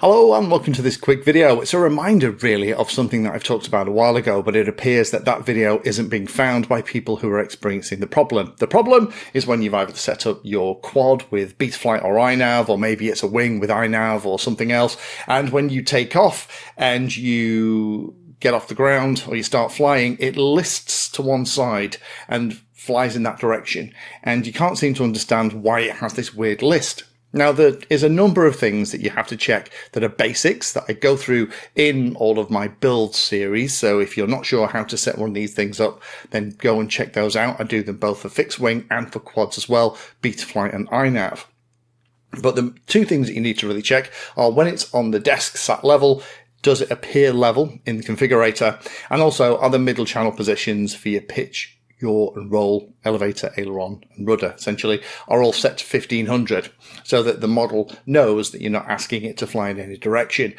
Hello and welcome to this quick video. It's a reminder really of something that I've talked about a while ago, but it appears that that video isn't being found by people who are experiencing the problem. The problem is when you've either set up your quad with Betaflight or iNav, or maybe it's a wing with iNav or something else, and when you take off and you get off the ground or you start flying, it lists to one side and flies in that direction, and you can't seem to understand why it has this weird list. Now, there is a number of things that you have to check that are basics that I go through in all of my build series. So if you're not sure how to set one of these things up, then go and check those out. I do them both for fixed wing and for quads as well, Betaflight and iNav. But the two things that you need to really check are when it's on the desk sat level, does it appear level in the configurator? And also, are the middle channel positions for your pitch, yaw and roll, elevator, aileron and rudder essentially are all set to 1500 so that the model knows that you're not asking it to fly in any direction.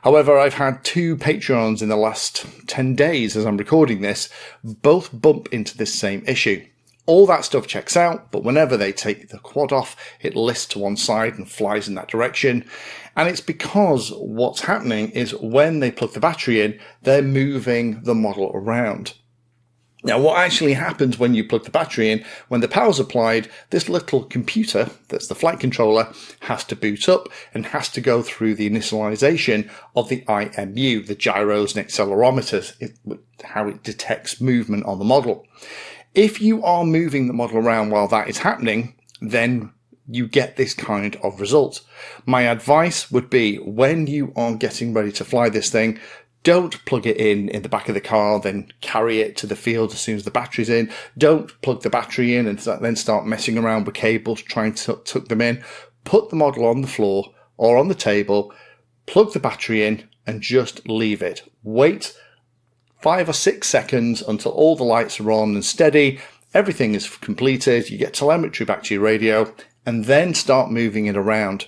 However, I've had two Patreons in the last 10 days as I'm recording this, both bump into this same issue. All that stuff checks out, but whenever they take the quad off, it lists to one side and flies in that direction. And it's because what's happening is when they plug the battery in, they're moving the model around. Now, what actually happens when you plug the battery in, when the power's applied, this little computer, that's the flight controller, has to boot up and has to go through the initialization of the IMU, the gyros and accelerometers, how it detects movement on the model. If you are moving the model around while that is happening, then you get this kind of result. My advice would be, when you are getting ready to fly this thing, don't plug it in the back of the car, then carry it to the field as soon as the battery's in. Don't plug the battery in and then start messing around with cables, trying to tuck them in. Put the model on the floor or on the table, plug the battery in and just leave it. Wait 5 or 6 seconds until all the lights are on and steady, everything is completed, you get telemetry back to your radio, and then start moving it around.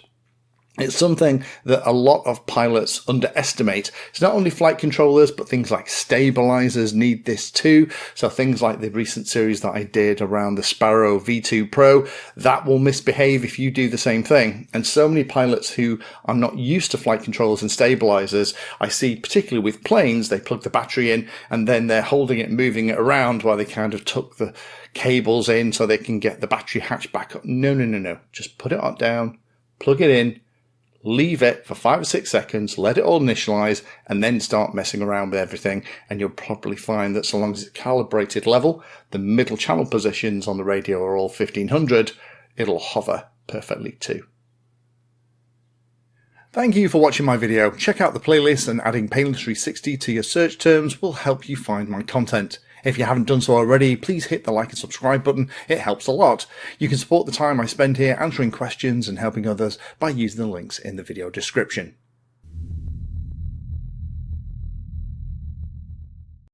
It's something that a lot of pilots underestimate. It's not only flight controllers, but things like stabilizers need this too. So things like the recent series that I did around the Sparrow V2 Pro, that will misbehave if you do the same thing. And so many pilots who are not used to flight controllers and stabilizers, I see particularly with planes, they plug the battery in and then they're holding it, moving it around while they kind of tuck the cables in so they can get the battery hatch back up. No. Just put it down, plug it in, leave it for 5 or 6 seconds, let it all initialize, and then start messing around with everything. And you'll probably find that so long as it's calibrated level, the middle channel positions on the radio are all 1500, it'll hover perfectly too. Thank you for watching my video. Check out the playlist, and adding Pedantry 60 to your search terms will help you find my content. If you haven't done so already, please hit the like and subscribe button. It helps a lot. You can support the time I spend here answering questions and helping others by using the links in the video description.